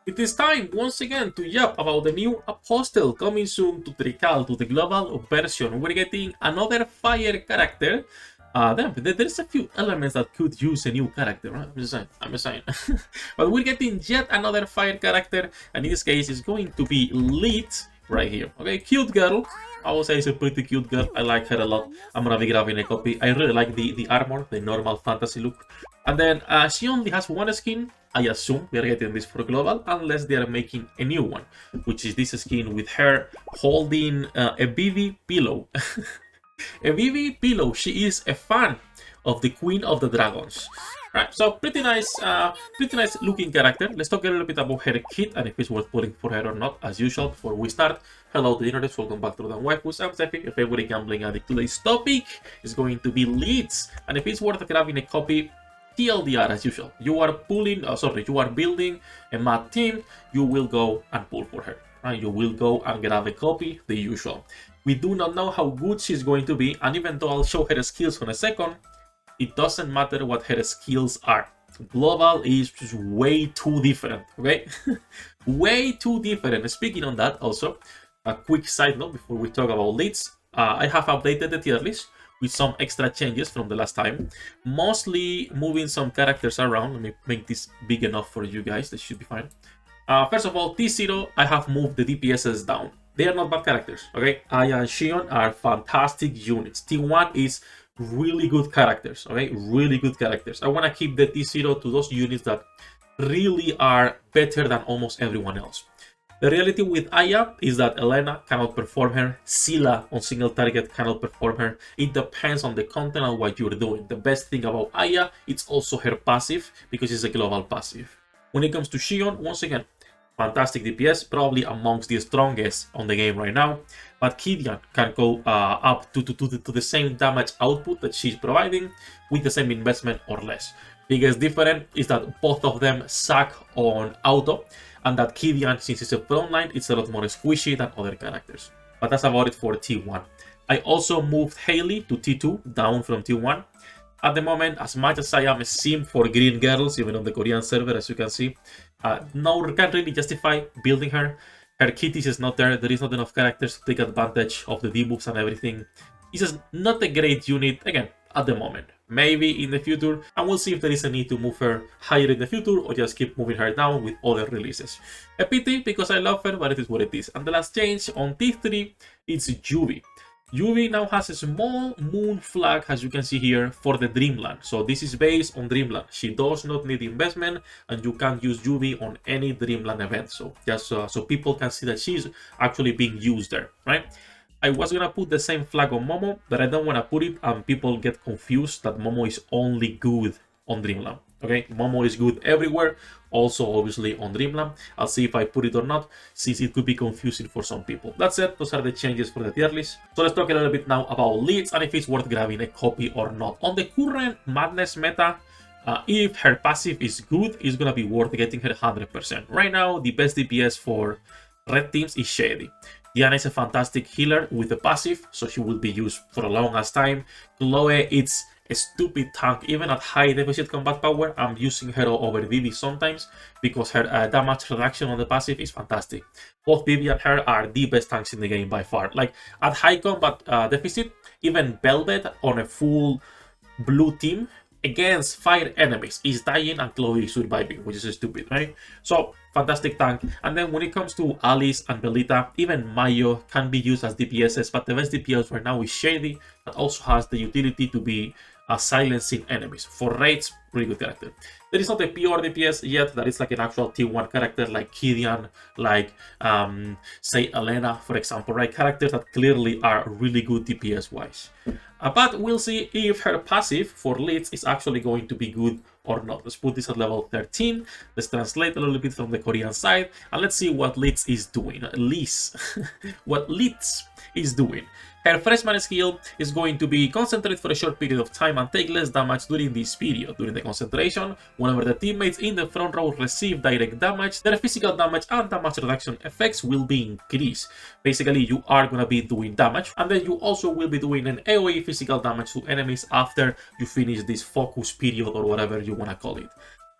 It is time once again to yap about the new Apostle coming soon to Trickcal, to the global version. We're getting another fire character. There's a few elements that could use a new character, right? I'm just saying. But we're getting yet another fire character, and in this case, it's going to be Leets right here. Okay, cute girl. I would say it's a pretty cute girl. I like her a lot. I'm gonna be grabbing a copy. I really like the armor, the normal fantasy look. And then she only has one skin. I assume we are getting this for global, unless they are making a new one, which is this skin with her holding a BB pillow. A BB pillow. She is a fan of the Queen of the Dragons. Right, so pretty nice looking character. Let's talk a little bit about her kit and if it's worth pulling for her or not. As usual, before we start, hello to the internet, welcome back to the Waifus. I'm Sefhi, your favorite gambling addict. Today's topic is going to be Leets, and if it's worth grabbing a copy, TLDR as usual. You are building a mad team, you will go and pull for her. Right? You will go and grab a copy, the usual. We do not know how good she's going to be, and even though I'll show her skills in a second, it doesn't matter what her skills are. Global is just way too different, okay? Way too different. Speaking on that, also, a quick side note before we talk about Leets. I have updated the tier list with some extra changes from the last time. Mostly moving some characters around. Let me make this big enough for you guys. This should be fine. First of all, T0, I have moved the DPSs down. They are not bad characters, okay? Aya and Xion are fantastic units. T1 is really good characters, okay? Really good characters. I want to keep the T0 to those units that really are better than almost everyone else. The reality with Aya is that Elena cannot perform her, Scylla on single target cannot perform her. It depends on the content and what you're doing. The best thing about Aya, it's also her passive, because it's a global passive. When it comes to Xion, once again, fantastic DPS, probably amongst the strongest on the game right now. But Kidian can go up to the same damage output that she's providing with the same investment or less. Biggest difference is that both of them suck on auto, and that Kidian, since it's a frontline, it's a lot more squishy than other characters. But that's about it for T1. I also moved Hailey to T2, down from T1. At the moment, as much as I am a simp for green girls, even on the Korean server, as you can see, no, can't really justify building her. Her kitties is not there. There is not enough characters to take advantage of the debuffs and everything. It's just not a great unit, again, at the moment. Maybe in the future, and we'll see if there is a need to move her higher in the future or just keep moving her down with other releases. A pity because I love her, but it is what it is. And the last change on T3, it's Chibi. Chibi now has a small moon flag, as you can see here, for the Dreamland. So this is based on Dreamland. She does not need investment, and you can use Chibi on any Dreamland event. So just so people can see that she's actually being used there, right? I was gonna put the same flag on Momo, but I don't want to put it and people get confused that Momo is only good on Dreamland. Okay, Momo is good everywhere, also obviously on Dreamland. I'll see if I put it or not, since it could be confusing for some people. That's it, those are the changes for the tier list. So let's talk a little bit now about Leets and if it's worth grabbing a copy or not. On the current Madness meta, if her passive is good, it's gonna be worth getting her 100%. Right now, the best DPS for red teams is Shady. Diana is a fantastic healer with a passive, so she will be used for a long as time. Chloe, it's a stupid tank. Even at high deficit combat power, I'm using her over Vivi sometimes because her damage reduction on the passive is fantastic. Both Vivi and her are the best tanks in the game by far. Like at high combat deficit, even Velvet on a full blue team against fire enemies is dying and Chloe is surviving, which is stupid, right? So fantastic tank. And then when it comes to Alice and Belita, even Mayo can be used as DPSs, but the best DPS right now is Shady, that also has the utility to be silencing enemies. For raids, pretty good character. There is not a pure DPS yet that is like an actual T1 character like Kidian, like say Elena, for example, right? Characters that clearly are really good DPS wise. But we'll see if her passive for Litz is actually going to be good or not. Let's put this at level 13. Let's translate a little bit from the Korean side and let's see what Litz is doing. What Litz is doing. Her freshman skill is going to be concentrate for a short period of time and take less damage during this period. During the concentration, whenever the teammates in the front row receive direct damage, their physical damage and damage reduction effects will be increased. Basically, you are going to be doing damage, and then you also will be doing an AoE physical damage to enemies after you finish this focus period or whatever you want to call it.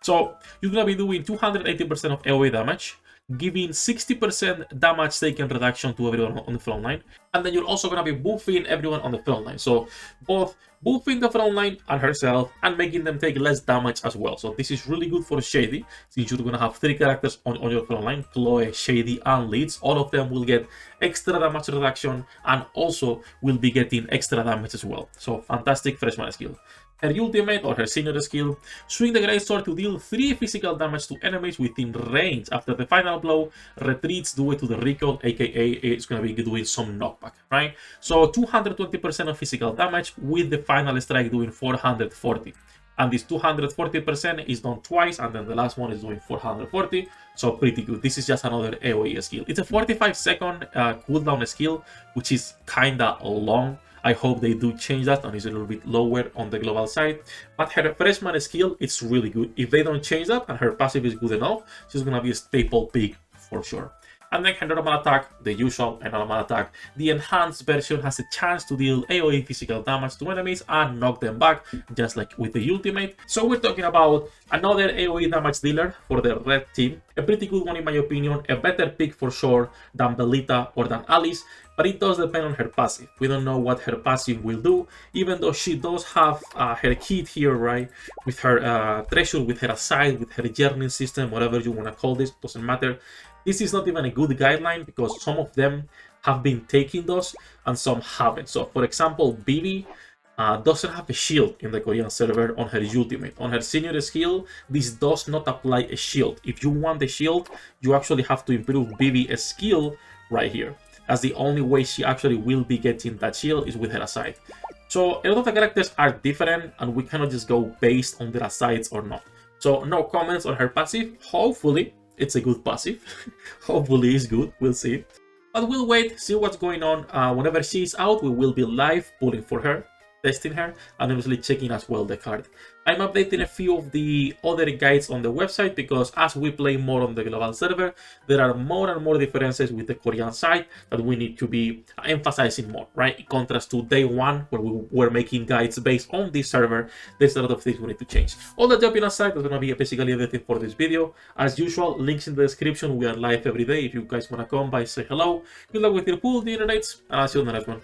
So you're gonna be doing 280% of AoE damage, giving 60% damage taken reduction to everyone on the front line, and then you're also gonna be buffing everyone on the front line. So both buffing the front line and herself, and making them take less damage as well. So this is really good for Shady, since you're gonna have 3 characters on your front line: Chloe, Shady, and Leets. All of them will get extra damage reduction, and also will be getting extra damage as well. So fantastic freshman skill. Her ultimate, or her senior skill: swing the greatsword to deal 3 physical damage to enemies within range. After the final blow, retreats due to the recoil, aka it's going to be doing some knockback, right? So 220% of physical damage, with the final strike doing 440. And this 240% is done twice, and then the last one is doing 440, so pretty good. This is just another AoE skill. It's a 45-second cooldown skill, which is kinda long. I hope they do change that and it's a little bit lower on the global side. But her freshman skill, it's really good. If they don't change that and her passive is good enough, she's gonna be a staple pick for sure. And then her normal attack, the usual normal attack. The enhanced version has a chance to deal AoE physical damage to enemies and knock them back, just like with the ultimate. So we're talking about another AoE damage dealer for the red team. A pretty good one in my opinion, a better pick for sure than Belita or than Alice, but it does depend on her passive. We don't know what her passive will do, even though she does have her kit here, right? With her treasure, with her aside, with her journey system, whatever you want to call this, doesn't matter. This is not even a good guideline because some of them have been taking those and some haven't. So for example, Bibi doesn't have a shield in the Korean server on her ultimate. On her senior skill, this does not apply a shield. If you want the shield, you actually have to improve Bibi's skill right here. As the only way she actually will be getting that shield is with her aside. So a lot of the characters are different and we cannot just go based on their asides or not. So no comments on her passive. Hopefully it's a good passive. Hopefully it's good, we'll see. But we'll wait, see what's going on. Whenever she's out, we will be live pulling for her, testing her, and obviously checking as well the card. I'm updating a few of the other guides on the website because as we play more on the global server, there are more and more differences with the Korean side that we need to be emphasizing more, right? In contrast to day one, where we were making guides based on this server, there's a lot of things we need to change. All that joking aside, that's going to be basically everything for this video. As usual, links in the description. We are live every day. If you guys want to come by, say hello. Good luck with your pool, the internets, and I'll see you on the next one.